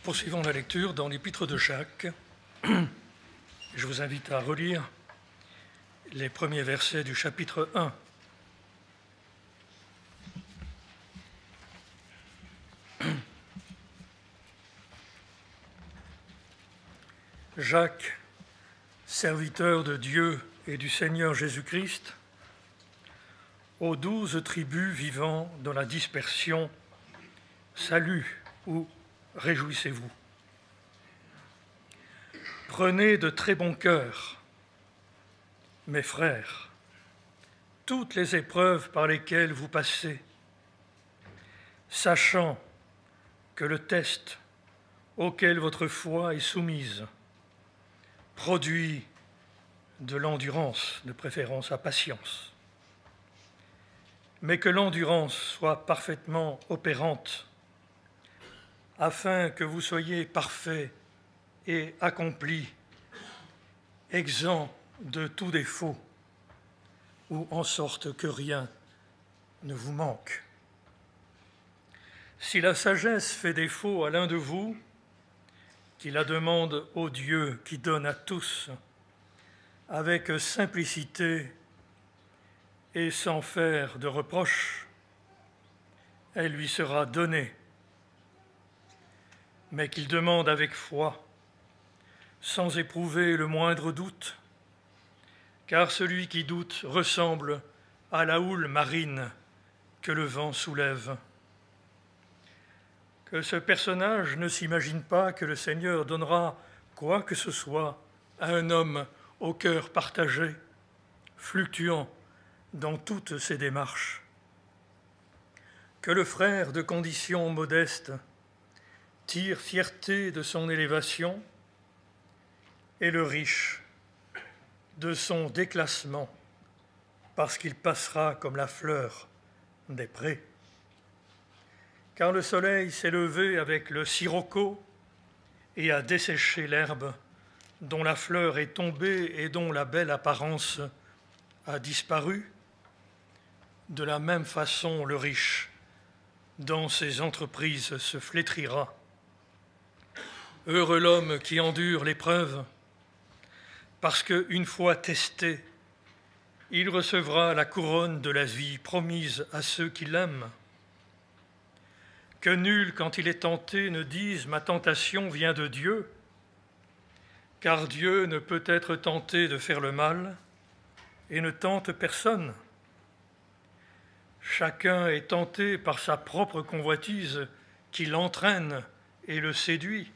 Poursuivons la lecture dans l'Épître de Jacques. Je vous invite à relire les premiers versets du chapitre 1. Jacques, serviteur de Dieu et du Seigneur Jésus-Christ, aux 12 tribus vivant dans la dispersion, salut ou réjouissez-vous. Prenez de très bon cœur, mes frères, toutes les épreuves par lesquelles vous passez, sachant que le test auquel votre foi est soumise produit de l'endurance, de préférence à patience. Mais que l'endurance soit parfaitement opérante, afin que vous soyez parfaits et accomplis, exempts de tout défaut, ou en sorte que rien ne vous manque. Si la sagesse fait défaut à l'un de vous, qu'il la demande au Dieu qui donne à tous, avec simplicité et sans faire de reproche, elle lui sera donnée. Mais qu'il demande avec foi, sans éprouver le moindre doute, car celui qui doute ressemble à la houle marine que le vent soulève. Que ce personnage ne s'imagine pas que le Seigneur donnera quoi que ce soit à un homme au cœur partagé, fluctuant dans toutes ses démarches. Que le frère de condition modeste tire fierté de son élévation et le riche de son déclassement, parce qu'il passera comme la fleur des prés. Car le soleil s'est levé avec le sirocco et a desséché l'herbe dont la fleur est tombée et dont la belle apparence a disparu. De la même façon, le riche, dans ses entreprises, se flétrira. Heureux l'homme qui endure l'épreuve, parce qu'une fois testé, il recevra la couronne de la vie promise à ceux qui l'aiment. Que nul, quand il est tenté, ne dise « ma tentation vient de Dieu », car Dieu ne peut être tenté de faire le mal et ne tente personne. Chacun est tenté par sa propre convoitise qui l'entraîne et le séduit.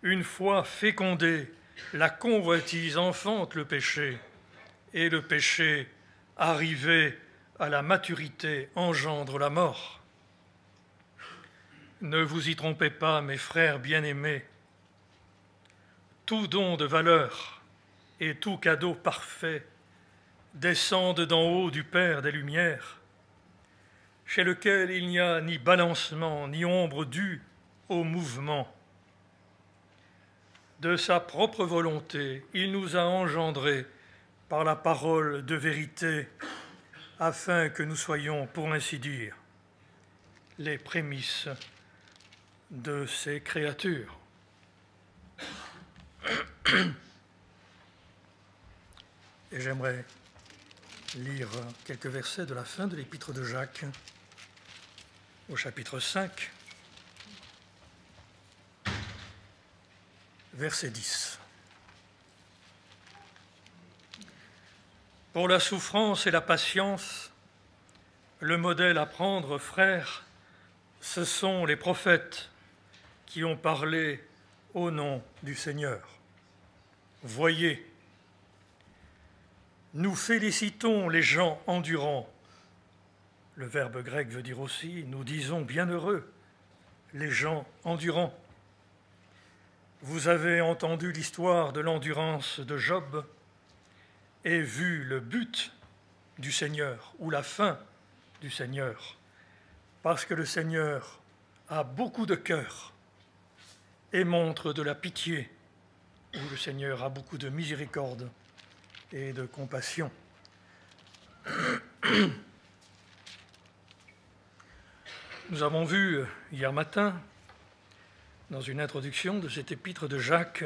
Une fois fécondée, la convoitise enfante le péché, et le péché, arrivé à la maturité, engendre la mort. Ne vous y trompez pas, mes frères bien-aimés. Tout don de valeur et tout cadeau parfait descendent d'en haut du Père des Lumières, chez lequel il n'y a ni balancement, ni ombre due au mouvement. De sa propre volonté, il nous a engendrés par la parole de vérité, afin que nous soyons, pour ainsi dire, les prémices de ses créatures. Et j'aimerais lire quelques versets de la fin de l'Épître de Jacques, au chapitre 5, verset 10. Pour la souffrance et la patience, le modèle à prendre, frères, ce sont les prophètes qui ont parlé au nom du Seigneur. Voyez, nous félicitons les gens endurants. Le verbe grec veut dire aussi, nous disons bienheureux les gens endurants. Vous avez entendu l'histoire de l'endurance de Job et vu le but du Seigneur ou la fin du Seigneur, parce que le Seigneur a beaucoup de cœur et montre de la pitié, où le Seigneur a beaucoup de miséricorde et de compassion. Nous avons vu hier matin dans une introduction de cet épître de Jacques.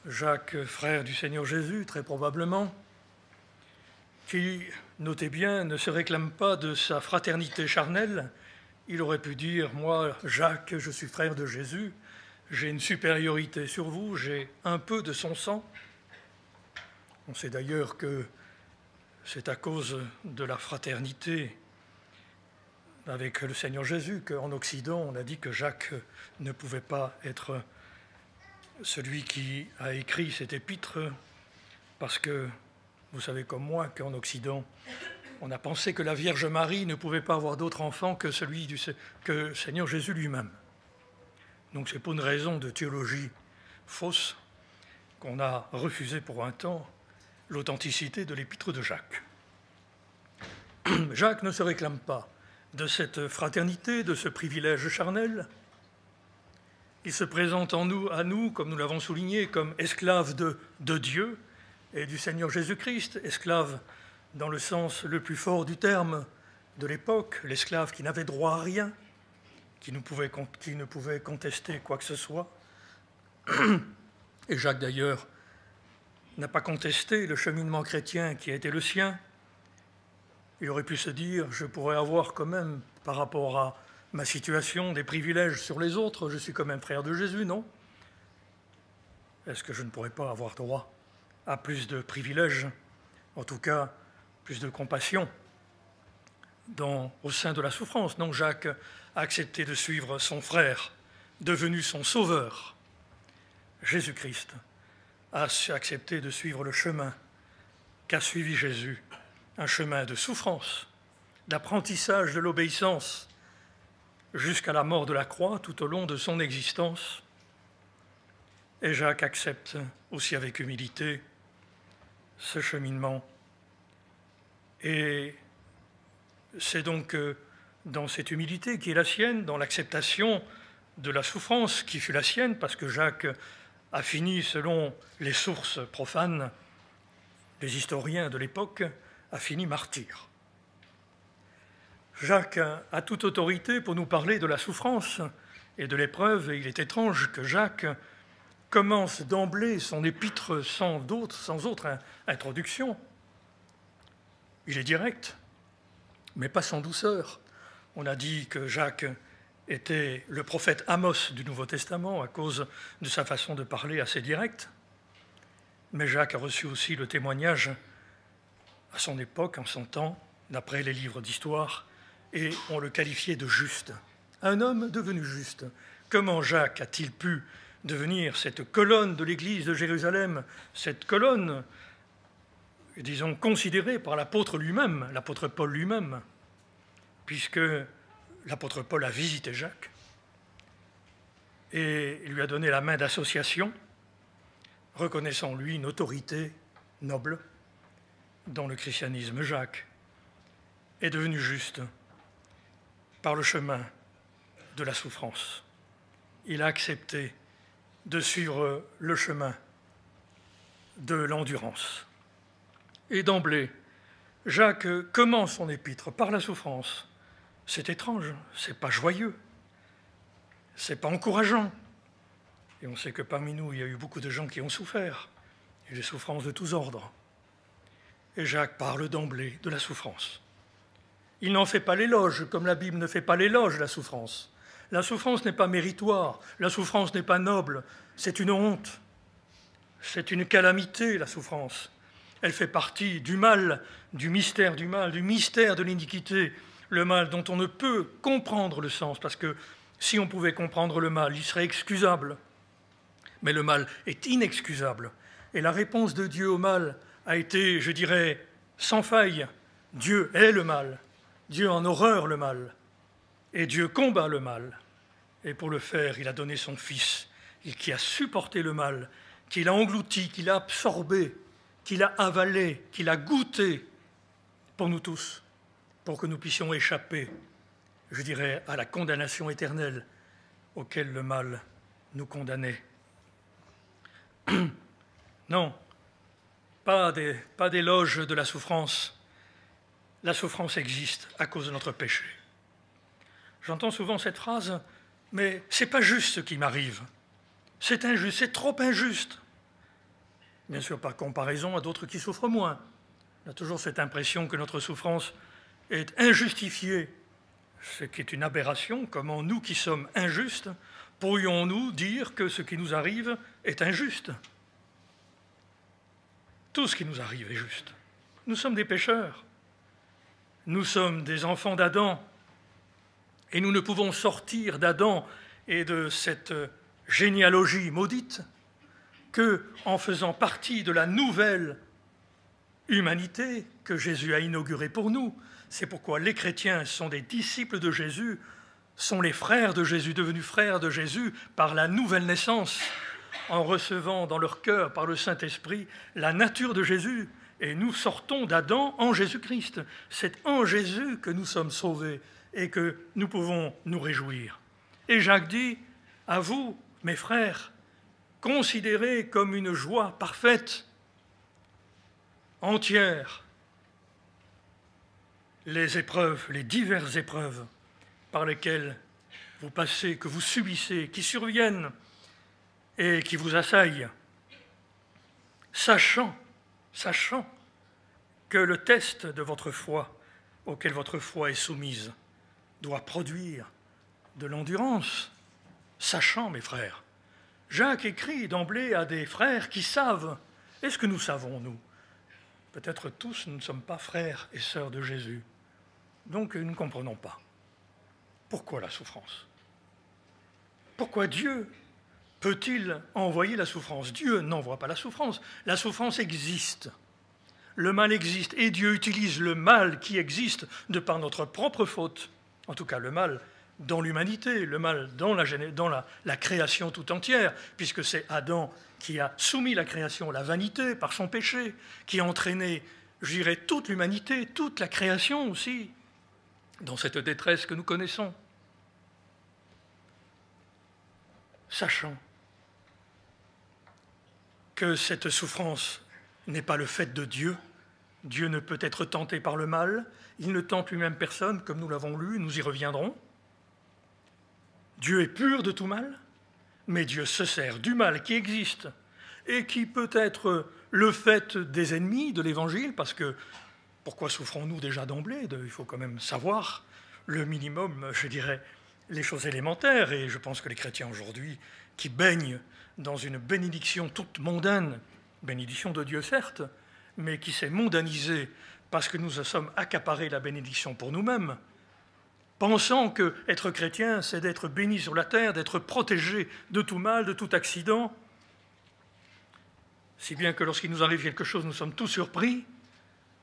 Jacques, frère du Seigneur Jésus, très probablement, qui, notez bien, ne se réclame pas de sa fraternité charnelle. Il aurait pu dire « Moi, Jacques, je suis frère de Jésus, j'ai une supériorité sur vous, j'ai un peu de son sang. » On sait d'ailleurs que c'est à cause de la fraternité avec le Seigneur Jésus qu'en Occident, on a dit que Jacques ne pouvait pas être celui qui a écrit cet épître, parce que vous savez comme moi qu'en Occident, on a pensé que la Vierge Marie ne pouvait pas avoir d'autre enfant que que le Seigneur Jésus lui-même. Donc c'est pour une raison de théologie fausse qu'on a refusé pour un temps l'authenticité de l'épître de Jacques. Jacques ne se réclame pas de cette fraternité, de ce privilège charnel. Il se présente à nous, comme nous l'avons souligné, comme esclave de Dieu et du Seigneur Jésus-Christ, esclave dans le sens le plus fort du terme de l'époque, l'esclave qui n'avait droit à rien, qui ne pouvait contester quoi que ce soit. Et Jacques, d'ailleurs, n'a pas contesté le cheminement chrétien qui a été le sien. Il aurait pu se dire, je pourrais avoir quand même, par rapport à ma situation, des privilèges sur les autres, je suis quand même frère de Jésus, non? Est-ce que je ne pourrais pas avoir droit à plus de privilèges, en tout cas plus de compassion au sein de la souffrance? Non, Jacques a accepté de suivre son frère, devenu son sauveur. Jésus-Christ a accepté de suivre le chemin qu'a suivi Jésus, un chemin de souffrance, d'apprentissage de l'obéissance, jusqu'à la mort de la croix tout au long de son existence. Et Jacques accepte aussi avec humilité ce cheminement. Et c'est donc dans cette humilité qui est la sienne, dans l'acceptation de la souffrance qui fut la sienne, parce que Jacques a fini, selon les sources profanes, les historiens de l'époque, a fini martyr. Jacques a toute autorité pour nous parler de la souffrance et de l'épreuve, et il est étrange que Jacques commence d'emblée son épître sans autre introduction. Il est direct, mais pas sans douceur. On a dit que Jacques était le prophète Amos du Nouveau Testament à cause de sa façon de parler assez directe, mais Jacques a reçu aussi le témoignage à son époque, en son temps, d'après les livres d'histoire, et on le qualifiait de juste. Un homme devenu juste. Comment Jacques a-t-il pu devenir cette colonne de l'église de Jérusalem, cette colonne, disons, considérée par l'apôtre lui-même, l'apôtre Paul lui-même, puisque l'apôtre Paul a visité Jacques et lui a donné la main d'association, reconnaissant lui une autorité noble dans le christianisme. Jacques est devenu juste par le chemin de la souffrance. Il a accepté de suivre le chemin de l'endurance. Et d'emblée, Jacques commence son épître par la souffrance. C'est étrange, c'est pas joyeux, c'est pas encourageant. Et on sait que parmi nous, il y a eu beaucoup de gens qui ont souffert, et des souffrances de tous ordres. Et Jacques parle d'emblée de la souffrance. Il n'en fait pas l'éloge, comme la Bible ne fait pas l'éloge de la souffrance. La souffrance n'est pas méritoire, la souffrance n'est pas noble, c'est une honte, c'est une calamité, la souffrance. Elle fait partie du mal, du mystère de l'iniquité, le mal dont on ne peut comprendre le sens, parce que si on pouvait comprendre le mal, il serait excusable. Mais le mal est inexcusable. Et la réponse de Dieu au mal a été, je dirais, sans faille. Dieu est le mal. Dieu en horreur le mal. Et Dieu combat le mal. Et pour le faire, il a donné son Fils, qui a supporté le mal, qui l'a englouti, qui l'a absorbé, qui l'a avalé, qui l'a goûté pour nous tous, pour que nous puissions échapper, je dirais, à la condamnation éternelle auquel le mal nous condamnait. Non, pas d'éloge de la souffrance. La souffrance existe à cause de notre péché. J'entends souvent cette phrase Mais c'est pas juste ce qui m'arrive. C'est injuste, c'est trop injuste. Bien sûr, par comparaison à d'autres qui souffrent moins. On a toujours cette impression que notre souffrance est injustifiée, ce qui est une aberration. Comment nous qui sommes injustes pourrions-nous dire que ce qui nous arrive est injuste? Tout ce qui nous arrive est juste. Nous sommes des pécheurs. Nous sommes des enfants d'Adam. Et nous ne pouvons sortir d'Adam et de cette généalogie maudite qu'en faisant partie de la nouvelle humanité que Jésus a inaugurée pour nous. C'est pourquoi les chrétiens sont des disciples de Jésus, sont les frères de Jésus, devenus frères de Jésus par la nouvelle naissance, en recevant dans leur cœur par le Saint-Esprit la nature de Jésus. Et nous sortons d'Adam en Jésus-Christ. C'est en Jésus que nous sommes sauvés et que nous pouvons nous réjouir. Et Jacques dit, à vous, mes frères, considérez comme une joie parfaite, entière, les épreuves, les diverses épreuves par lesquelles vous passez, que vous subissez, qui surviennent et qui vous assaillent, sachant que le test de votre foi, auquel votre foi est soumise, doit produire de l'endurance. Sachant, mes frères, Jacques écrit d'emblée à des frères qui savent. Est-ce que nous savons, nous? Peut-être tous, nous ne sommes pas frères et sœurs de Jésus. Donc, nous ne comprenons pas. Pourquoi la souffrance? Pourquoi Dieu peut-il envoyer la souffrance? Dieu n'envoie pas la souffrance. La souffrance existe. Le mal existe. Et Dieu utilise le mal qui existe de par notre propre faute. En tout cas, le mal dans l'humanité, le mal dans la création tout entière, puisque c'est Adam qui a soumis la création, la vanité, par son péché, qui a entraîné, je dirais, toute l'humanité, toute la création aussi, dans cette détresse que nous connaissons. Sachant que cette souffrance n'est pas le fait de Dieu, Dieu ne peut être tenté par le mal, il ne tente lui-même personne, comme nous l'avons lu, nous y reviendrons. Dieu est pur de tout mal, mais Dieu se sert du mal qui existe et qui peut être le fait des ennemis de l'Évangile, parce que pourquoi souffrons-nous déjà d'emblée? Il faut quand même savoir le minimum, je dirais, les choses élémentaires, et je pense que les chrétiens aujourd'hui, qui baignent dans une bénédiction toute mondaine, bénédiction de Dieu certes, mais qui s'est mondanisée parce que nous sommes accaparés la bénédiction pour nous-mêmes, pensant que être chrétien, c'est d'être béni sur la terre, d'être protégé de tout mal, de tout accident, si bien que lorsqu'il nous arrive quelque chose, nous sommes tous surpris,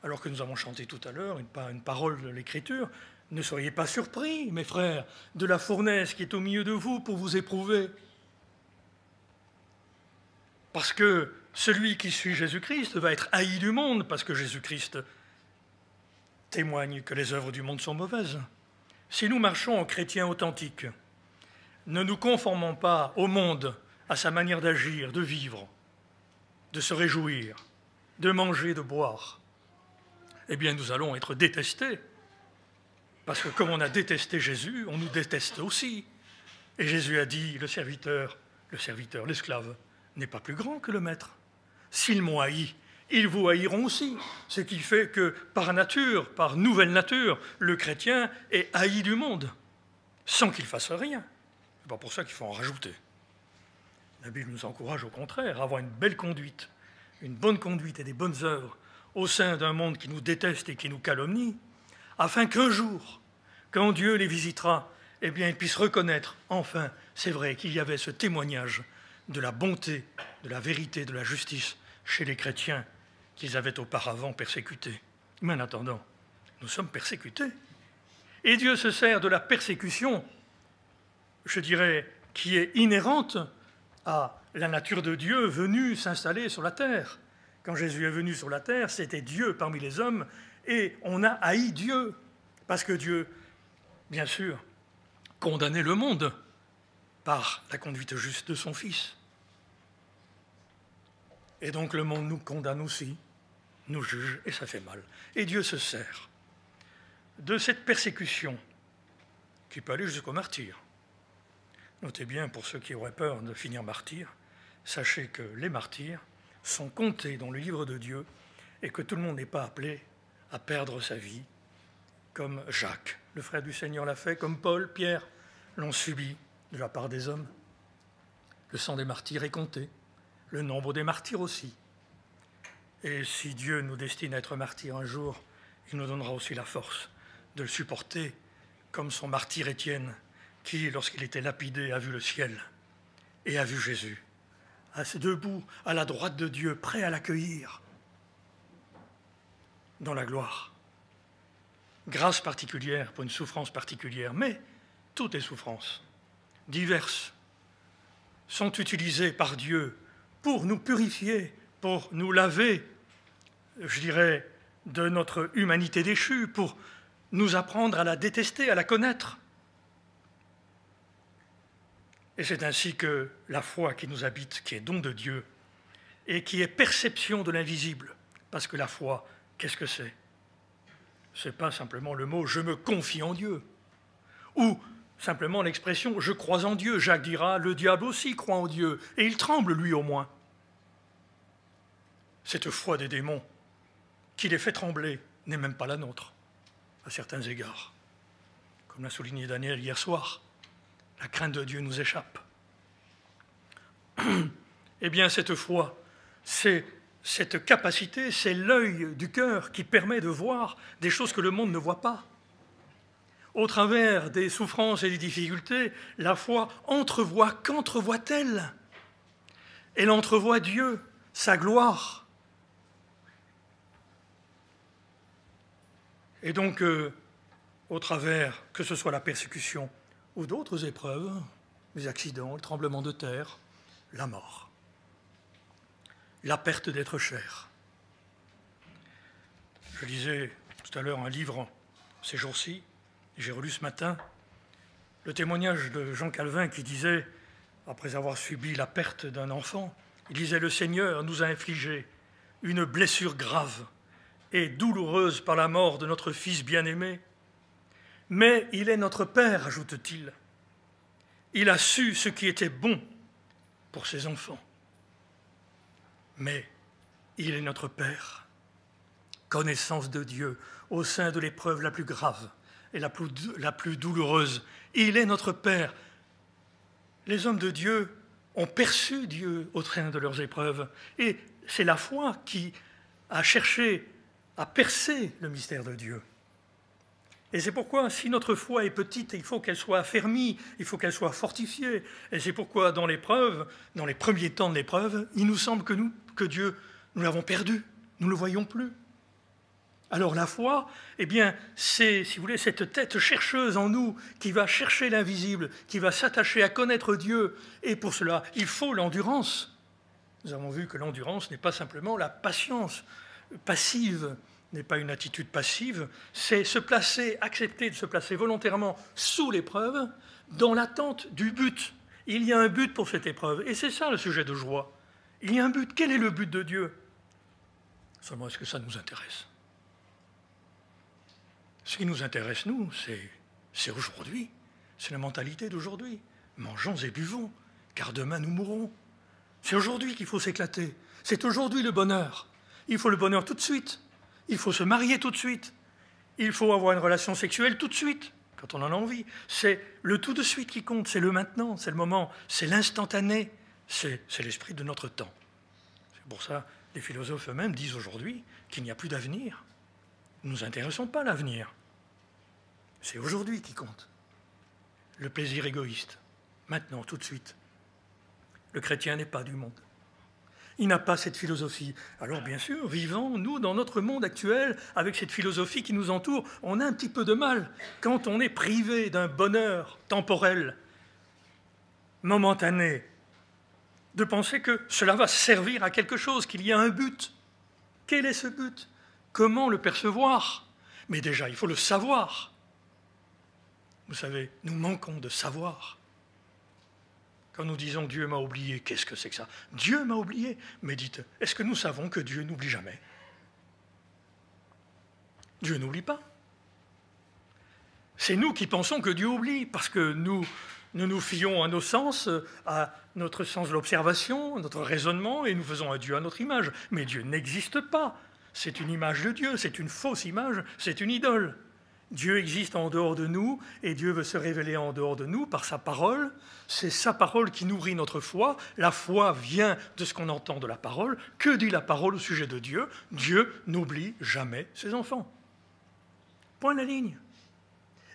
alors que nous avons chanté tout à l'heure une parole de l'Écriture. Ne soyez pas surpris, mes frères, de la fournaise qui est au milieu de vous pour vous éprouver. Parce que celui qui suit Jésus-Christ va être haï du monde, parce que Jésus-Christ témoigne que les œuvres du monde sont mauvaises. Si nous marchons en chrétiens authentiques, ne nous conformons pas au monde, à sa manière d'agir, de vivre, de se réjouir, de manger, de boire, eh bien nous allons être détestés. Parce que comme on a détesté Jésus, on nous déteste aussi. Et Jésus a dit, le serviteur, l'esclave, n'est pas plus grand que le maître. S'ils m'ont haï, ils vous haïront aussi. Ce qui fait que par nature, par nouvelle nature, le chrétien est haï du monde, sans qu'il fasse rien. C'est pas pour ça qu'il faut en rajouter. La Bible nous encourage au contraire à avoir une belle conduite, une bonne conduite et des bonnes œuvres au sein d'un monde qui nous déteste et qui nous calomnie, afin qu'un jour, quand Dieu les visitera, eh bien, ils puissent reconnaître, enfin, c'est vrai qu'il y avait ce témoignage de la bonté, de la vérité, de la justice chez les chrétiens qu'ils avaient auparavant persécutés. Mais en attendant, nous sommes persécutés. Et Dieu se sert de la persécution, je dirais, qui est inhérente à la nature de Dieu venue s'installer sur la terre. Quand Jésus est venu sur la terre, c'était Dieu parmi les hommes, et on a haï Dieu, parce que Dieu, bien sûr, condamnait le monde par la conduite juste de son Fils. Et donc le monde nous condamne aussi, nous juge, et ça fait mal. Et Dieu se sert de cette persécution, qui peut aller jusqu'au martyre, Notez bien, pour ceux qui auraient peur de finir martyrs, sachez que les martyrs sont comptés dans le livre de Dieu et que tout le monde n'est pas appelé à perdre sa vie, comme Jacques, le frère du Seigneur, l'a fait, comme Paul, Pierre l'ont subi de la part des hommes. Le sang des martyrs est compté, le nombre des martyrs aussi. Et si Dieu nous destine à être martyrs un jour, il nous donnera aussi la force de le supporter, comme son martyr Étienne, qui, lorsqu'il était lapidé, a vu le ciel et a vu Jésus, debout à la droite de Dieu, prêt à l'accueillir dans la gloire. Grâce particulière pour une souffrance particulière, mais toutes les souffrances, diverses, sont utilisées par Dieu pour nous purifier, pour nous laver, je dirais, de notre humanité déchue, pour nous apprendre à la détester, à la connaître. Et c'est ainsi que la foi qui nous habite, qui est don de Dieu, et qui est perception de l'invisible, parce que la foi, qu'est-ce que c'est? Ce n'est pas simplement le mot « je me confie en Dieu » ou simplement l'expression « je crois en Dieu ». Jacques dira « le diable aussi croit en Dieu, et il tremble lui au moins ». Cette foi des démons qui les fait trembler n'est même pas la nôtre, à certains égards. Comme l'a souligné Daniel hier soir, la crainte de Dieu nous échappe. Eh bien, cette foi, c'est cette capacité, c'est l'œil du cœur qui permet de voir des choses que le monde ne voit pas. Au travers des souffrances et des difficultés, la foi entrevoit, qu'entrevoit-elle? Elle entrevoit Dieu, sa gloire. Et donc, au travers, que ce soit la persécution ou d'autres épreuves, les accidents, le tremblement de terre, la mort, la perte d'être cher. Je lisais tout à l'heure un livre ces jours-ci, j'ai relu ce matin, le témoignage de Jean Calvin qui disait, après avoir subi la perte d'un enfant, il disait « Le Seigneur nous a infligé une blessure grave et douloureuse par la mort de notre Fils bien-aimé, mais il est notre Père, ajoute-t-il. Il a su ce qui était bon pour ses enfants. Mais il est notre Père. Connaissance de Dieu au sein de l'épreuve la plus grave et la plus douloureuse. Il est notre Père. Les hommes de Dieu ont perçu Dieu au train de leurs épreuves. Et c'est la foi qui a cherché à percer le mystère de Dieu. Et c'est pourquoi, si notre foi est petite, il faut qu'elle soit affermie, il faut qu'elle soit fortifiée. Et c'est pourquoi, dans l'épreuve, dans les premiers temps de l'épreuve, il nous semble que Dieu, nous l'avons perdu, nous ne le voyons plus. Alors la foi, eh bien, c'est, si vous voulez, cette tête chercheuse en nous qui va chercher l'invisible, qui va s'attacher à connaître Dieu. Et pour cela, il faut l'endurance. Nous avons vu que l'endurance n'est pas simplement la patience passive, n'est pas une attitude passive, c'est se placer, accepter de se placer volontairement sous l'épreuve, dans l'attente du but. Il y a un but pour cette épreuve, et c'est ça le sujet de joie. Il y a un but. Quel est le but de Dieu? Seulement, est-ce que ça nous intéresse? Ce qui nous intéresse, nous, c'est aujourd'hui, c'est la mentalité d'aujourd'hui. Mangeons et buvons, car demain nous mourrons. C'est aujourd'hui qu'il faut s'éclater, c'est aujourd'hui le bonheur. Il faut le bonheur tout de suite. Il faut se marier tout de suite. Il faut avoir une relation sexuelle tout de suite, quand on en a envie. C'est le tout de suite qui compte, c'est le maintenant, c'est le moment, c'est l'instantané, c'est l'esprit de notre temps. C'est pour ça que les philosophes eux-mêmes disent aujourd'hui qu'il n'y a plus d'avenir. Nous ne nous intéressons pas à l'avenir. C'est aujourd'hui qui compte. Le plaisir égoïste, maintenant, tout de suite. Le chrétien n'est pas du monde. Il n'a pas cette philosophie. Alors bien sûr, vivant, nous, dans notre monde actuel, avec cette philosophie qui nous entoure, on a un petit peu de mal quand on est privé d'un bonheur temporel, momentané, de penser que cela va servir à quelque chose, qu'il y a un but. Quel est ce but? Comment le percevoir? Mais déjà, il faut le savoir. Vous savez, nous manquons de savoir. Quand nous disons « Dieu m'a oublié », qu'est-ce que c'est que ça? Dieu m'a oublié. Mais dites, est-ce que nous savons que Dieu n'oublie jamais? Dieu n'oublie pas. C'est nous qui pensons que Dieu oublie, parce que nous Nous nous fions à nos sens, à notre sens de l'observation, notre raisonnement, et nous faisons un Dieu à notre image. Mais Dieu n'existe pas. C'est une image de Dieu, c'est une fausse image, c'est une idole. Dieu existe en dehors de nous, et Dieu veut se révéler en dehors de nous par sa parole. C'est sa parole qui nourrit notre foi. La foi vient de ce qu'on entend de la parole. Que dit la parole au sujet de Dieu? Dieu n'oublie jamais ses enfants. Point la ligne.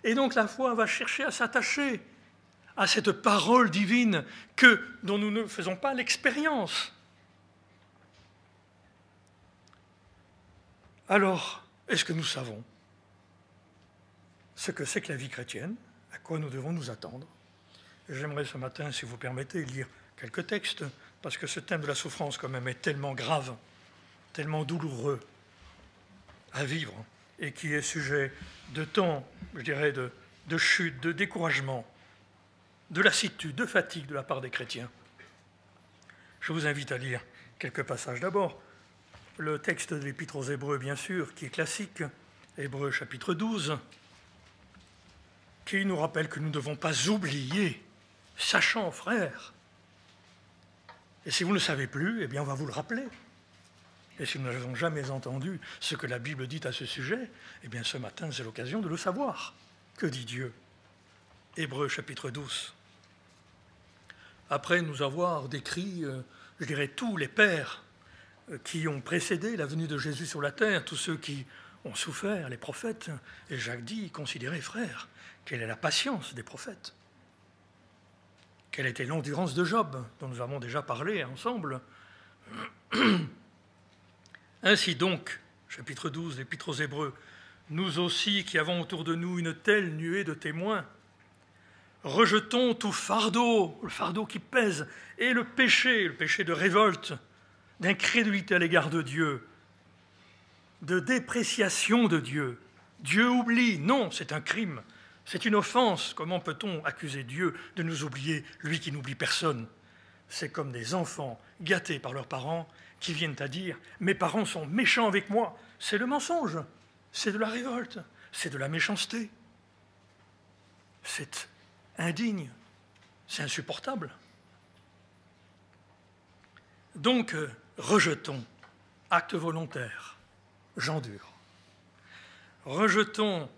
Et donc la foi va chercher à s'attacher à cette parole divine dont nous ne faisons pas l'expérience. Alors, est-ce que nous savons ce que c'est que la vie chrétienne, à quoi nous devons nous attendre? J'aimerais ce matin, si vous permettez, lire quelques textes, parce que ce thème de la souffrance quand même est tellement grave, tellement douloureux à vivre, et qui est sujet de temps, je dirais, de chute, de découragement, de lassitude, de fatigue de la part des chrétiens. Je vous invite à lire quelques passages. D'abord, le texte de l'Épître aux Hébreux, bien sûr, qui est classique, Hébreux chapitre 12, qui nous rappelle que nous ne devons pas oublier, sachant, frères. Et si vous ne le savez plus, eh bien on va vous le rappeler. Et si nous n'avons jamais entendu ce que la Bible dit à ce sujet, eh bien ce matin, c'est l'occasion de le savoir. Que dit Dieu? Hébreux chapitre 12. Après nous avoir décrit, je dirais, tous les pères qui ont précédé la venue de Jésus sur la terre, tous ceux qui ont souffert, les prophètes, et Jacques dit, considérez, frères, quelle est la patience des prophètes? Quelle était l'endurance de Job, dont nous avons déjà parlé ensemble? Ainsi donc, chapitre 12, l'Épître aux Hébreux, nous aussi qui avons autour de nous une telle nuée de témoins, rejetons tout fardeau, le fardeau qui pèse, et le péché de révolte, d'incrédulité à l'égard de Dieu, de dépréciation de Dieu. Dieu oublie, non, c'est un crime, c'est une offense. Comment peut-on accuser Dieu de nous oublier, lui qui n'oublie personne? C'est comme des enfants gâtés par leurs parents qui viennent à dire « mes parents sont méchants avec moi ». C'est le mensonge, c'est de la révolte, c'est de la méchanceté. C'est indigne, c'est insupportable. Donc, rejetons, acte volontaire, j'endure. Rejetons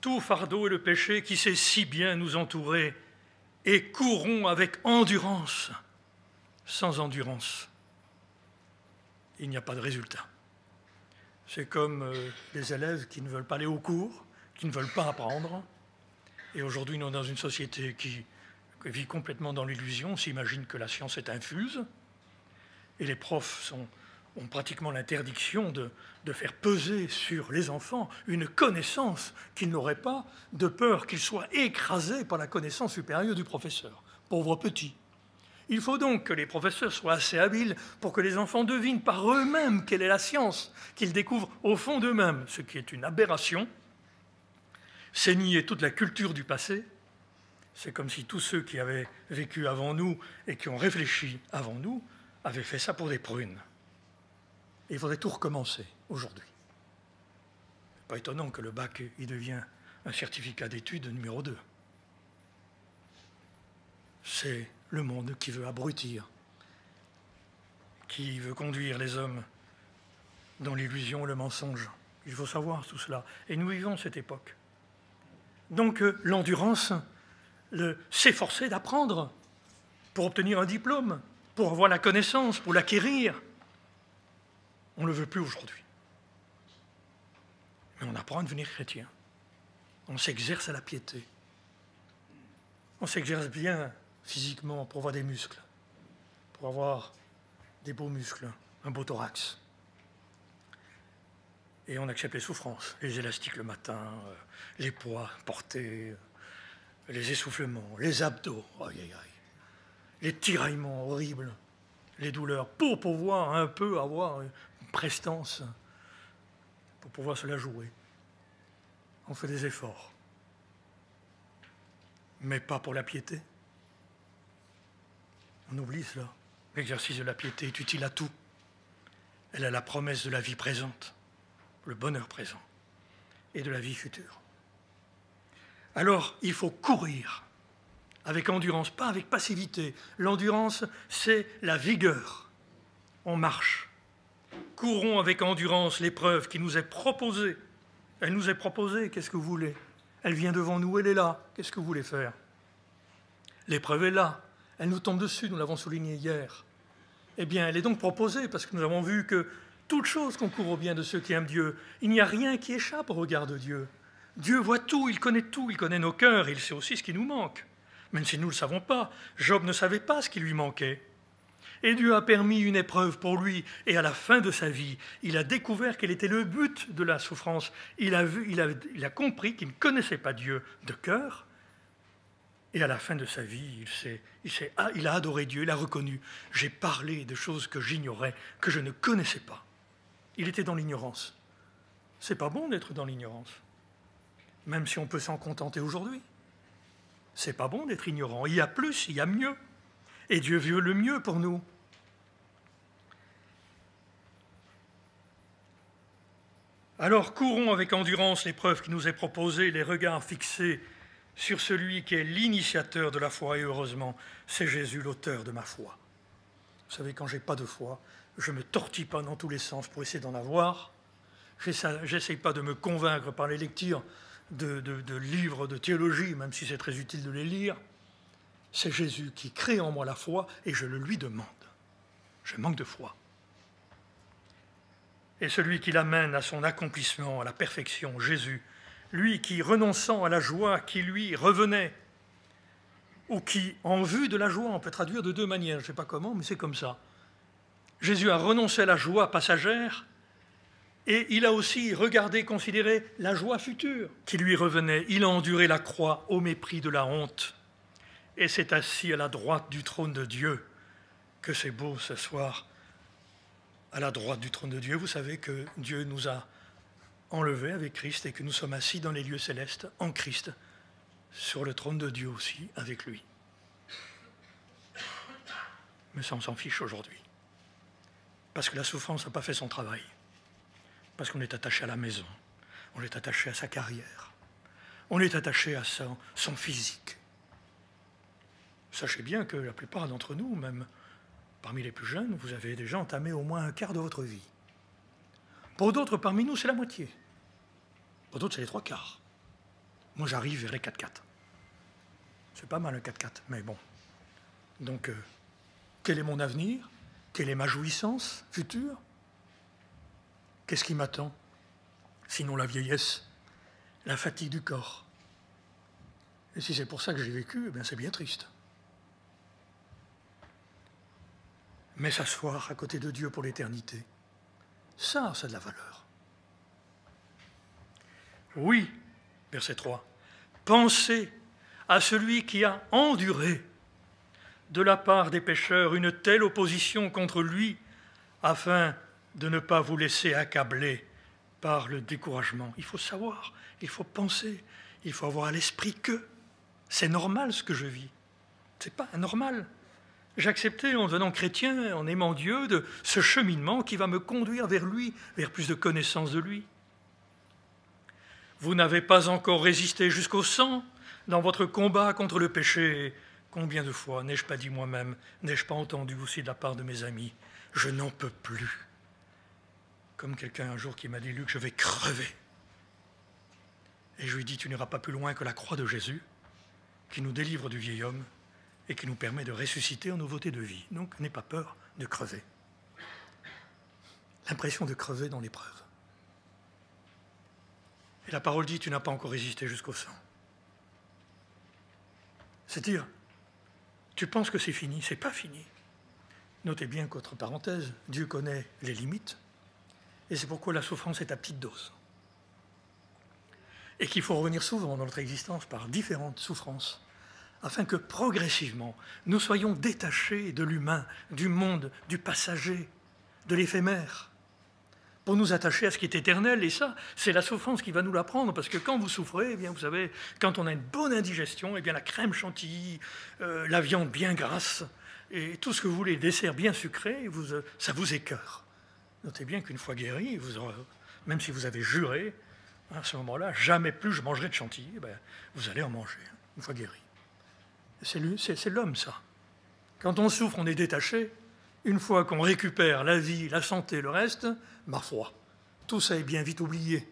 tout fardeau et le péché qui sait si bien nous entourer et courons avec endurance. Sans endurance, il n'y a pas de résultat. C'est comme les élèves qui ne veulent pas aller au cours, qui ne veulent pas apprendre. Et aujourd'hui, nous sommes dans une société qui vit complètement dans l'illusion, s'imagine que la science est infuse. Et les profs ont pratiquement l'interdiction de faire peser sur les enfants une connaissance qu'ils n'auraient pas, de peur qu'ils soient écrasés par la connaissance supérieure du professeur. Pauvres petits. Il faut donc que les professeurs soient assez habiles pour que les enfants devinent par eux-mêmes quelle est la science, qu'ils découvrent au fond d'eux-mêmes, ce qui est une aberration. C'est nier toute la culture du passé. C'est comme si tous ceux qui avaient vécu avant nous et qui ont réfléchi avant nous avaient fait ça pour des prunes. Et il faudrait tout recommencer aujourd'hui. Pas étonnant que le bac il devient un certificat d'études numéro 2. C'est le monde qui veut abrutir, qui veut conduire les hommes dans l'illusion et le mensonge. Il faut savoir tout cela. Et nous vivons cette époque. Donc l'endurance, s'efforcer d'apprendre pour obtenir un diplôme, pour avoir la connaissance, pour l'acquérir, on ne le veut plus aujourd'hui. Mais on apprend à devenir chrétien. On s'exerce à la piété. On s'exerce bien physiquement pour avoir des muscles, pour avoir des beaux muscles, un beau thorax. Et on accepte les souffrances, les élastiques le matin, les poids portés, les essoufflements, les abdos, aïe, aïe, aïe, les tiraillements horribles, les douleurs, pour pouvoir un peu avoir une prestance, pour pouvoir se la jouer. On fait des efforts, mais pas pour la piété. On oublie cela. L'exercice de la piété est utile à tout. Elle a la promesse de la vie présente, le bonheur présent, et de la vie future. Alors, il faut courir avec endurance, pas avec passivité. L'endurance, c'est la vigueur. On marche. Courons avec endurance l'épreuve qui nous est proposée. Elle nous est proposée, qu'est-ce que vous voulez? Elle vient devant nous, elle est là. Qu'est-ce que vous voulez faire? L'épreuve est là. Elle nous tombe dessus, nous l'avons souligné hier. Eh bien, elle est donc proposée parce que nous avons vu que toute chose concourt au bien de ceux qui aiment Dieu. Il n'y a rien qui échappe au regard de Dieu. Dieu voit tout, il connaît nos cœurs, il sait aussi ce qui nous manque. Même si nous ne le savons pas, Job ne savait pas ce qui lui manquait. Et Dieu a permis une épreuve pour lui, et à la fin de sa vie, il a découvert quel était le but de la souffrance. Il a compris qu'il ne connaissait pas Dieu de cœur, et à la fin de sa vie, il a adoré Dieu, il a reconnu « j'ai parlé de choses que j'ignorais, que je ne connaissais pas ». Il était dans l'ignorance. C'est pas bon d'être dans l'ignorance, même si on peut s'en contenter aujourd'hui. C'est pas bon d'être ignorant. Il y a plus, il y a mieux. Et Dieu veut le mieux pour nous. Alors courons avec endurance l'épreuve qui nous est proposée, les regards fixés sur celui qui est l'initiateur de la foi, et heureusement, c'est Jésus l'auteur de ma foi. Vous savez, quand j'ai pas de foi, je me tortille pas dans tous les sens pour essayer d'en avoir. J'essaye pas de me convaincre par les lectures de livres de théologie, même si c'est très utile de les lire. C'est Jésus qui crée en moi la foi et je le lui demande. Je manque de foi. Et celui qui l'amène à son accomplissement, à la perfection, Jésus, lui qui, renonçant à la joie qui lui revenait, ou qui, en vue de la joie, on peut traduire de deux manières, je ne sais pas comment, mais c'est comme ça. Jésus a renoncé à la joie passagère et il a aussi regardé, considéré la joie future qui lui revenait. Il a enduré la croix au mépris de la honte et s'est assis à la droite du trône de Dieu. Que c'est beau ce soir, à la droite du trône de Dieu. Vous savez que Dieu nous a enlevés avec Christ et que nous sommes assis dans les lieux célestes en Christ, sur le trône de Dieu aussi, avec lui. Mais ça, on s'en fiche aujourd'hui. Parce que la souffrance n'a pas fait son travail. Parce qu'on est attaché à la maison. On est attaché à sa carrière. On est attaché à son physique. Sachez bien que la plupart d'entre nous, même parmi les plus jeunes, vous avez déjà entamé au moins un quart de votre vie. Pour d'autres, parmi nous, c'est la moitié. Pour d'autres, c'est les trois quarts. Moi, j'arrive vers les 4-4. C'est pas mal un 4-4, mais bon. Donc, quel est mon avenir? Quelle est ma jouissance future? Qu'est-ce qui m'attend? Sinon la vieillesse, la fatigue du corps. Et si c'est pour ça que j'ai vécu, eh bien c'est bien triste. Mais s'asseoir à côté de Dieu pour l'éternité, ça a de la valeur. Oui, verset 3, pensez à celui qui a enduré de la part des pécheurs une telle opposition contre lui, afin de ne pas vous laisser accabler par le découragement. Il faut savoir, il faut penser, il faut avoir à l'esprit que c'est normal ce que je vis. Ce n'est pas anormal. J'ai accepté, en devenant chrétien, en aimant Dieu, de ce cheminement qui va me conduire vers lui, vers plus de connaissance de lui. Vous n'avez pas encore résisté jusqu'au sang dans votre combat contre le péché. Combien de fois n'ai-je pas dit moi-même, n'ai-je pas entendu aussi de la part de mes amis, je n'en peux plus. Comme quelqu'un un jour qui m'a dit, Luc, je vais crever. Et je lui dis, tu n'iras pas plus loin que la croix de Jésus, qui nous délivre du vieil homme et qui nous permet de ressusciter en nouveauté de vie. Donc, n'aie pas peur de crever. L'impression de crever dans l'épreuve. Et la parole dit, tu n'as pas encore résisté jusqu'au sang. C'est-à-dire, tu penses que c'est fini, c'est pas fini. Notez bien qu'autre parenthèse, Dieu connaît les limites, et c'est pourquoi la souffrance est à petite dose. Et qu'il faut revenir souvent dans notre existence par différentes souffrances, afin que progressivement, nous soyons détachés de l'humain, du monde, du passager, de l'éphémère, pour nous attacher à ce qui est éternel. Et ça, c'est la souffrance qui va nous l'apprendre, parce que quand vous souffrez, eh bien, vous savez, quand on a une bonne indigestion, eh bien, la crème chantilly, la viande bien grasse, et tout ce que vous voulez, les desserts bien sucrés, ça vous écœure. Notez bien qu'une fois guéri, même si vous avez juré, à ce moment-là, jamais plus je mangerai de chantilly, eh bien, vous allez en manger, une fois guéri. C'est l'homme, ça. Quand on souffre, on est détaché. Une fois qu'on récupère la vie, la santé, le reste, ma foi, tout ça est bien vite oublié.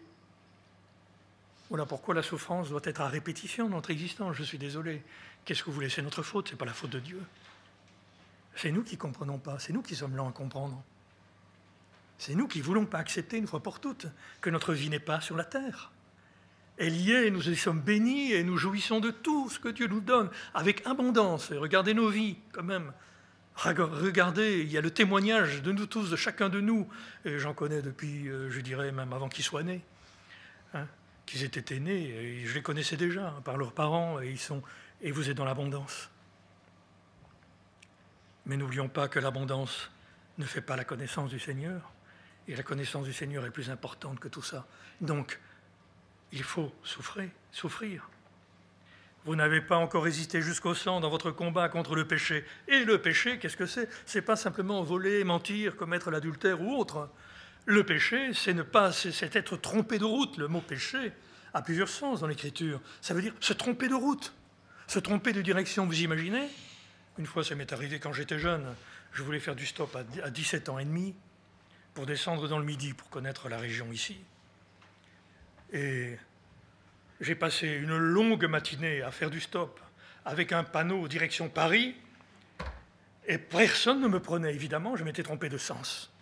Voilà pourquoi la souffrance doit être à répétition dans notre existence. Je suis désolé. Qu'est-ce que vous voulez? C'est notre faute, ce n'est pas la faute de Dieu. C'est nous qui ne comprenons pas, c'est nous qui sommes lents à comprendre. C'est nous qui ne voulons pas accepter une fois pour toutes que notre vie n'est pas sur la terre. Elle y est, nous y sommes bénis et nous jouissons de tout ce que Dieu nous donne avec abondance. Et regardez nos vies quand même. Regardez, il y a le témoignage de nous tous, de chacun de nous. Et j'en connais depuis, je dirais même avant qu'ils soient nés. Qu'ils étaient nés, et je les connaissais déjà par leurs parents, et vous êtes dans l'abondance. Mais n'oublions pas que l'abondance ne fait pas la connaissance du Seigneur, et la connaissance du Seigneur est plus importante que tout ça. Donc, il faut souffrir. Vous n'avez pas encore résisté jusqu'au sang dans votre combat contre le péché. Et le péché, qu'est-ce que c'est? C'est pas simplement voler, mentir, commettre l'adultère ou autre. Le péché, c'est être trompé de route. Le mot péché a plusieurs sens dans l'Écriture. Ça veut dire se tromper de route, se tromper de direction. Vous imaginez? Une fois, ça m'est arrivé quand j'étais jeune. Je voulais faire du stop à 17 ans et demi pour descendre dans le Midi, pour connaître la région ici. Et j'ai passé une longue matinée à faire du stop avec un panneau direction Paris, et personne ne me prenait, évidemment, je m'étais trompé de sens.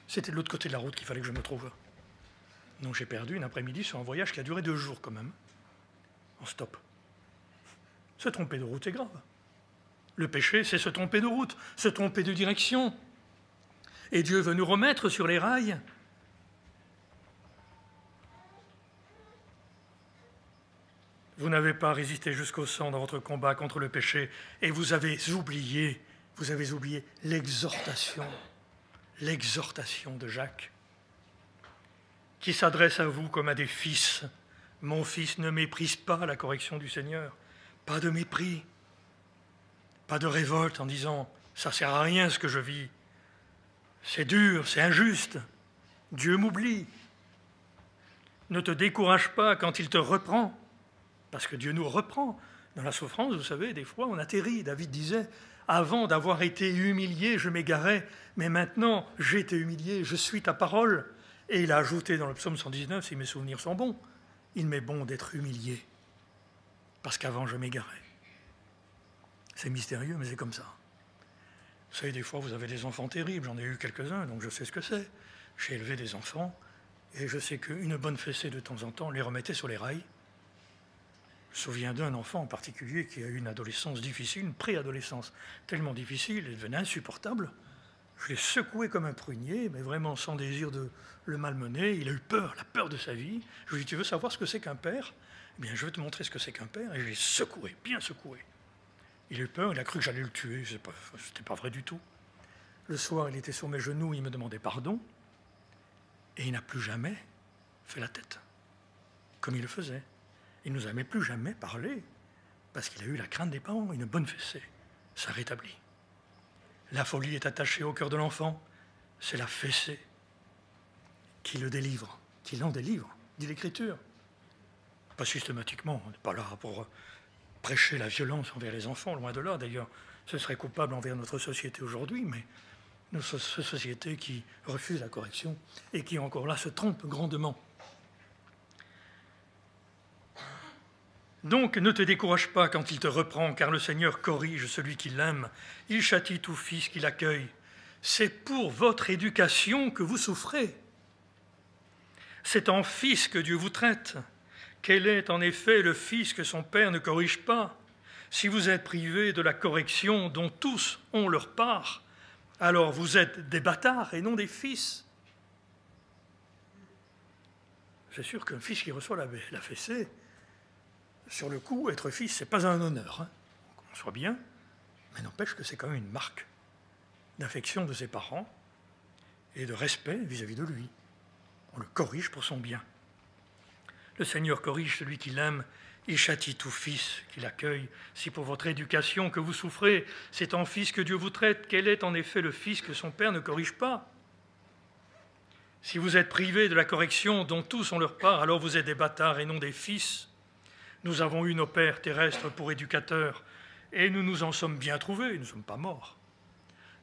C'était de l'autre côté de la route qu'il fallait que je me trouve. Donc j'ai perdu une après-midi sur un voyage qui a duré 2 jours quand même, en stop. Se tromper de route, c'est grave. Le péché, c'est se tromper de route, se tromper de direction. Et Dieu veut nous remettre sur les rails. Vous n'avez pas résisté jusqu'au sang dans votre combat contre le péché, et vous avez oublié l'exhortation de Jacques, qui s'adresse à vous comme à des fils. Mon fils, ne méprise pas la correction du Seigneur. Pas de mépris, pas de révolte en disant « ça ne sert à rien ce que je vis, c'est dur, c'est injuste, Dieu m'oublie ». Ne te décourage pas quand il te reprend, parce que Dieu nous reprend. Dans la souffrance, vous savez, des fois on atterrit. David disait « avant d'avoir été humilié, je m'égarais, mais maintenant j'ai été humilié, je suis ta parole ». Et il a ajouté dans le psaume 119, si mes souvenirs sont bons, « il m'est bon d'être humilié, parce qu'avant je m'égarais ». C'est mystérieux, mais c'est comme ça. Vous savez, des fois, vous avez des enfants terribles. J'en ai eu quelques-uns, donc je sais ce que c'est. J'ai élevé des enfants, et je sais qu'une bonne fessée de temps en temps les remettait sur les rails. Je me souviens d'un enfant en particulier qui a eu une adolescence difficile, une préadolescence tellement difficile, elle devenait insupportable. Je l'ai secoué comme un prunier, mais vraiment sans désir de le malmener. Il a eu peur, la peur de sa vie. Je lui ai dit, tu veux savoir ce que c'est qu'un père? Eh bien, je vais te montrer ce que c'est qu'un père. Et je l'ai secoué, bien secoué. Il a eu peur, il a cru que j'allais le tuer. Ce n'était pas vrai du tout. Le soir, il était sur mes genoux, il me demandait pardon. Et il n'a plus jamais fait la tête, comme il le faisait. Il ne nous a même plus jamais parlé, parce qu'il a eu la crainte des parents, une bonne fessée. Ça rétablit. La folie est attachée au cœur de l'enfant. C'est la fessée qui le délivre, qui l'en délivre, dit l'Écriture. Pas systématiquement, on n'est pas là pour prêcher la violence envers les enfants, loin de là. D'ailleurs, ce serait coupable envers notre société aujourd'hui, mais notre société qui refuse la correction et qui, encore là, se trompe grandement. Donc, ne te décourage pas quand il te reprend, car le Seigneur corrige celui qui l'aime. Il châtie tout fils qui l'accueille. C'est pour votre éducation que vous souffrez. C'est en fils que Dieu vous traite. Quel est en effet le fils que son père ne corrige pas? Si vous êtes privés de la correction dont tous ont leur part, alors vous êtes des bâtards et non des fils. C'est sûr qu'un fils qui reçoit la fessée, sur le coup, être fils, ce n'est pas un honneur, hein, qu'on soit bien, mais n'empêche que c'est quand même une marque d'affection de ses parents et de respect vis-à-vis de lui. On le corrige pour son bien. Le Seigneur corrige celui qui l'aime, il châtie tout fils qui l'accueille. Si pour votre éducation que vous souffrez, c'est en fils que Dieu vous traite, quel est en effet le fils que son père ne corrige pas? Si vous êtes privés de la correction dont tous ont leur part, alors vous êtes des bâtards et non des fils. Nous avons eu nos pères terrestres pour éducateurs, et nous nous en sommes bien trouvés, nous ne sommes pas morts.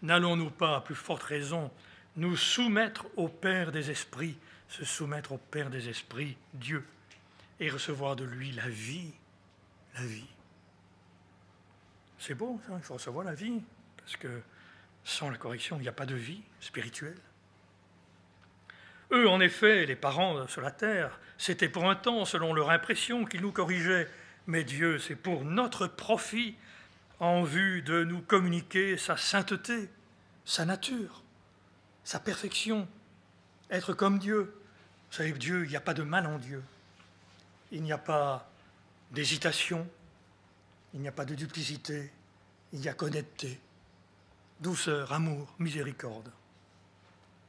N'allons-nous pas, à plus forte raison, nous soumettre au Père des esprits, se soumettre au Père des esprits, Dieu, et recevoir de lui la vie, la vie. C'est beau, ça, il faut recevoir la vie, parce que sans la correction, il n'y a pas de vie spirituelle. Eux, en effet, les parents sur la terre, c'était pour un temps, selon leur impression, qu'ils nous corrigeaient. Mais Dieu, c'est pour notre profit, en vue de nous communiquer sa sainteté, sa nature, sa perfection, être comme Dieu. Vous savez, Dieu, il n'y a pas de mal en Dieu. Il n'y a pas d'hésitation, il n'y a pas de duplicité, il y a qu'honnêteté, douceur, amour, miséricorde.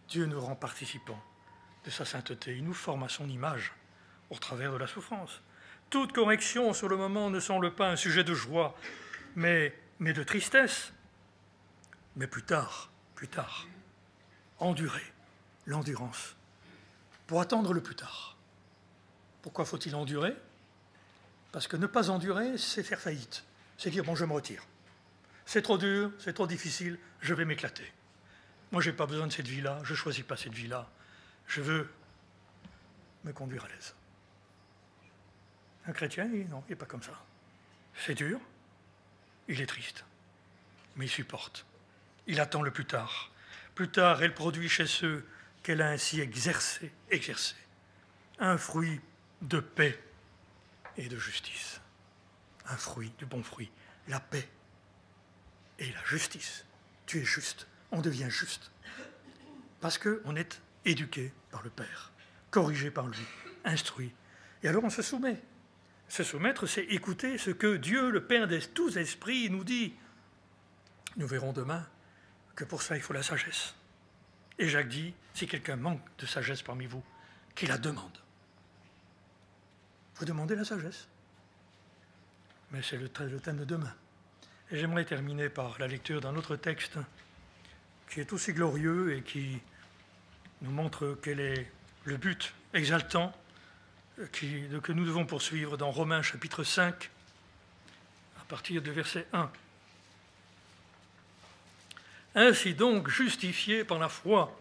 Dieu nous rend participants de sa sainteté. Il nous forme à son image au travers de la souffrance. Toute correction sur le moment ne semble pas un sujet de joie, mais de tristesse. Mais plus tard, endurer, l'endurance, pour attendre le plus tard. Pourquoi faut-il endurer? Parce que ne pas endurer, c'est faire faillite. C'est dire, bon, je me retire. C'est trop dur, c'est trop difficile, je vais m'éclater. Moi, je n'ai pas besoin de cette vie-là, je ne choisis pas cette vie-là. Je veux me conduire à l'aise. Un chrétien, non, il n'est pas comme ça. C'est dur, il est triste, mais il supporte. Il attend le plus tard. Plus tard, elle produit chez ceux qu'elle a ainsi exercé, un fruit de paix et de justice. Un fruit, du bon fruit, la paix et la justice. Tu es juste, on devient juste. Parce qu'on est éduqué par le Père, corrigé par lui, instruit. Et alors on se soumet. Se soumettre, c'est écouter ce que Dieu, le Père des tous esprits, nous dit. Nous verrons demain que pour ça, il faut la sagesse. Et Jacques dit, si quelqu'un manque de sagesse parmi vous, qu'il la demande. Vous demandez la sagesse. Mais c'est le thème de demain. Et j'aimerais terminer par la lecture d'un autre texte qui est aussi glorieux et qui nous montre quel est le but exaltant que nous devons poursuivre dans Romains chapitre 5, à partir du verset 1. Ainsi donc, justifiés par la foi,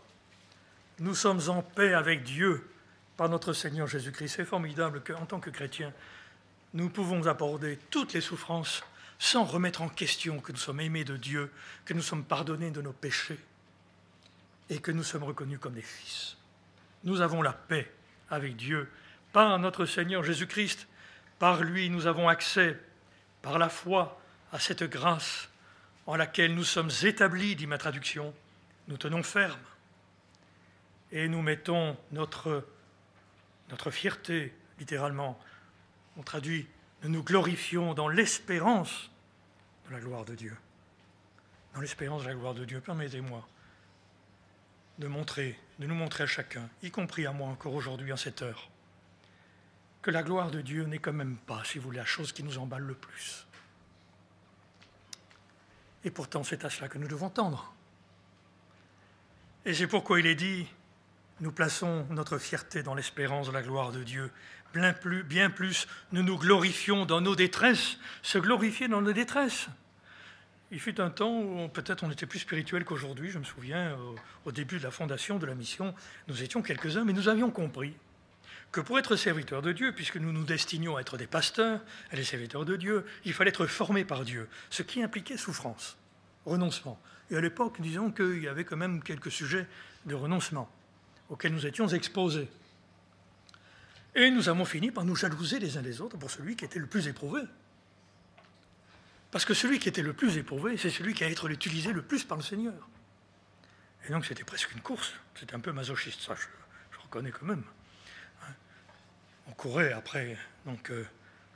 nous sommes en paix avec Dieu par notre Seigneur Jésus-Christ. C'est formidable qu'en tant que chrétiens, nous pouvons aborder toutes les souffrances sans remettre en question que nous sommes aimés de Dieu, que nous sommes pardonnés de nos péchés et que nous sommes reconnus comme des fils. Nous avons la paix avec Dieu par notre Seigneur Jésus-Christ. Par lui, nous avons accès, par la foi, à cette grâce en laquelle nous sommes établis, dit ma traduction. Nous tenons ferme et nous mettons notre fierté, littéralement. On traduit, nous nous glorifions dans l'espérance de la gloire de Dieu. Dans l'espérance de la gloire de Dieu, permettez-moi de nous montrer à chacun, y compris à moi encore aujourd'hui en cette heure, que la gloire de Dieu n'est quand même pas, si vous voulez, la chose qui nous emballe le plus. Et pourtant, c'est à cela que nous devons tendre. Et c'est pourquoi il est dit, nous plaçons notre fierté dans l'espérance de la gloire de Dieu. Bien plus, nous nous glorifions dans nos détresses, se glorifier dans nos détresses. Il fut un temps où peut-être on était plus spirituel qu'aujourd'hui. Je me souviens, au début de la fondation de la mission, nous étions quelques-uns, mais nous avions compris que pour être serviteurs de Dieu, puisque nous nous destinions à être des pasteurs, et les serviteurs de Dieu, il fallait être formés par Dieu, ce qui impliquait souffrance, renoncement. Et à l'époque, disons qu'il y avait quand même quelques sujets de renoncement auxquels nous étions exposés. Et nous avons fini par nous jalouser les uns les autres pour celui qui était le plus éprouvé. Parce que celui qui était le plus éprouvé, c'est celui qui allait être utilisé le plus par le Seigneur. Et donc c'était presque une course, c'était un peu masochiste, ça je reconnais quand même. On courait après donc,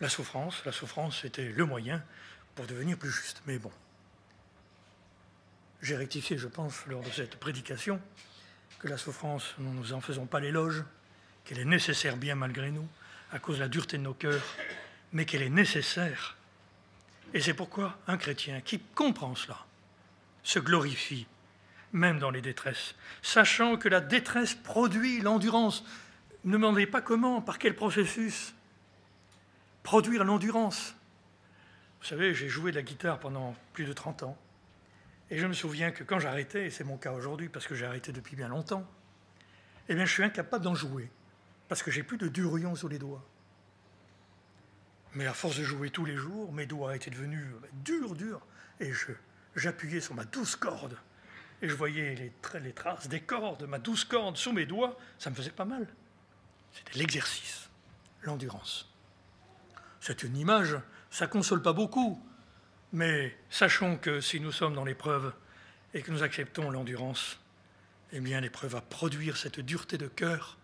la souffrance c'était le moyen pour devenir plus juste. Mais bon, j'ai rectifié, je pense, lors de cette prédication, que la souffrance, nous ne nous en faisons pas l'éloge, qu'elle est nécessaire bien malgré nous, à cause de la dureté de nos cœurs, mais qu'elle est nécessaire. Et c'est pourquoi un chrétien qui comprend cela se glorifie, même dans les détresses, sachant que la détresse produit l'endurance. Ne me demandez pas comment, par quel processus produire l'endurance. Vous savez, j'ai joué de la guitare pendant plus de 30 ans. Et je me souviens que quand j'arrêtais, et c'est mon cas aujourd'hui parce que j'ai arrêté depuis bien longtemps, eh bien je suis incapable d'en jouer parce que j'ai plus de durion sous les doigts. Mais à force de jouer tous les jours, mes doigts étaient devenus durs, et j'appuyais sur ma 12 cordes, et je voyais les traces des cordes, ma 12 cordes sous mes doigts, ça me faisait pas mal. C'était l'exercice, l'endurance. C'est une image, ça ne console pas beaucoup, mais sachons que si nous sommes dans l'épreuve et que nous acceptons l'endurance, eh bien l'épreuve va produire cette dureté de cœur,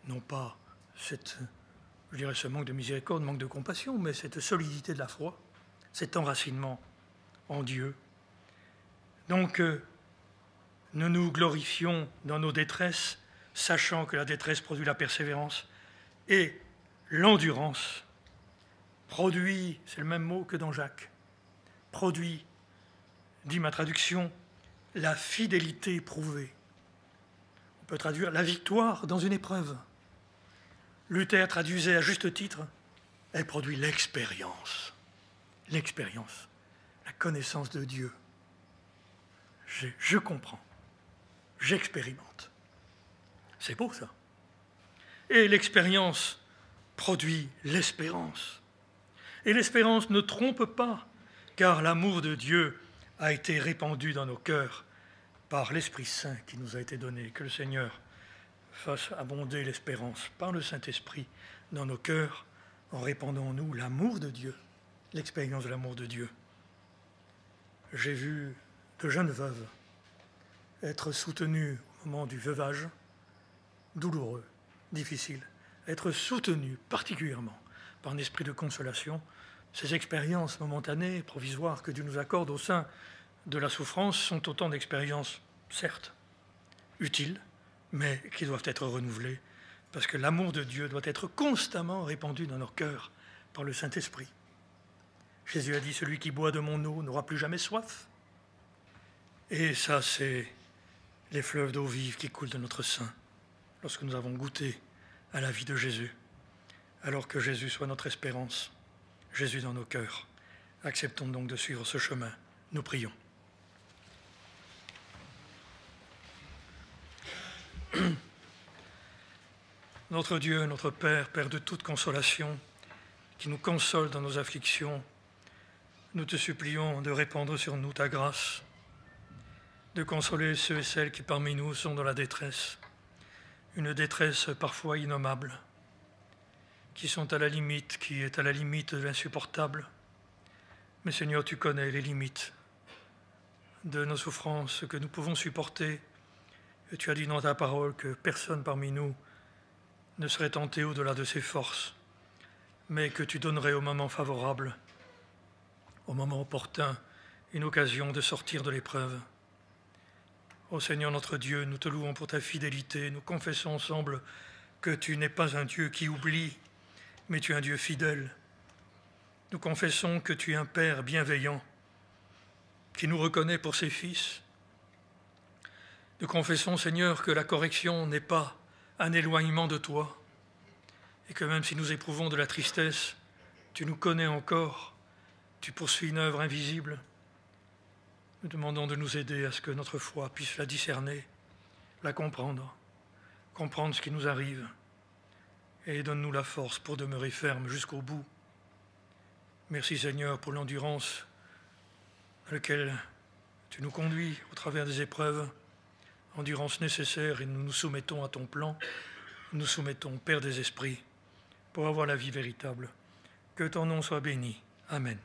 non pas ce manque de miséricorde, manque de compassion, mais cette solidité de la foi, cet enracinement en Dieu. Donc, nous nous glorifions dans nos détresses, sachant que la détresse produit la persévérance, et l'endurance produit, c'est le même mot que dans Jacques, produit, dit ma traduction, la fidélité éprouvée. On peut traduire la victoire dans une épreuve. Luther traduisait à juste titre, elle produit l'expérience, la connaissance de Dieu. Je comprends, j'expérimente. C'est beau ça. Et l'expérience produit l'espérance. Et l'espérance ne trompe pas, car l'amour de Dieu a été répandu dans nos cœurs par l'Esprit Saint qui nous a été donné. Que le Seigneur fasse abonder l'espérance par le Saint-Esprit dans nos cœurs en répandant en nous l'amour de Dieu, l'expérience de l'amour de Dieu. J'ai vu de jeunes veuves être soutenues au moment du veuvage, douloureux, difficile, être soutenues particulièrement par un esprit de consolation. Ces expériences momentanées, provisoires que Dieu nous accorde au sein de la souffrance sont autant d'expériences, certes, utiles, mais qui doivent être renouvelées, parce que l'amour de Dieu doit être constamment répandu dans nos cœurs par le Saint-Esprit. Jésus a dit, celui qui boit de mon eau n'aura plus jamais soif. Et ça, c'est les fleuves d'eau vive qui coulent de notre sein, lorsque nous avons goûté à la vie de Jésus. Alors que Jésus soit notre espérance, Jésus dans nos cœurs. Acceptons donc de suivre ce chemin. Nous prions. Notre Dieu, notre Père, Père de toute consolation, qui nous console dans nos afflictions, nous te supplions de répandre sur nous ta grâce, de consoler ceux et celles qui parmi nous sont dans la détresse, une détresse parfois innommable, qui sont à la limite, qui est à la limite de l'insupportable. Mais Seigneur, tu connais les limites de nos souffrances que nous pouvons supporter. Et tu as dit dans ta parole que personne parmi nous ne serait tenté au-delà de ses forces, mais que tu donnerais au moment favorable, au moment opportun, une occasion de sortir de l'épreuve. Ô Seigneur notre Dieu, nous te louons pour ta fidélité. Nous confessons ensemble que tu n'es pas un Dieu qui oublie, mais tu es un Dieu fidèle. Nous confessons que tu es un Père bienveillant, qui nous reconnaît pour ses fils. Nous confessons, Seigneur, que la correction n'est pas un éloignement de toi, et que même si nous éprouvons de la tristesse, tu nous connais encore, tu poursuis une œuvre invisible. Nous demandons de nous aider à ce que notre foi puisse la discerner, la comprendre ce qui nous arrive, et donne-nous la force pour demeurer ferme jusqu'au bout. Merci Seigneur pour l'endurance à laquelle tu nous conduis au travers des épreuves, endurance nécessaire, et nous nous soumettons à ton plan, nous soumettons, Père des esprits, pour avoir la vie véritable. Que ton nom soit béni. Amen.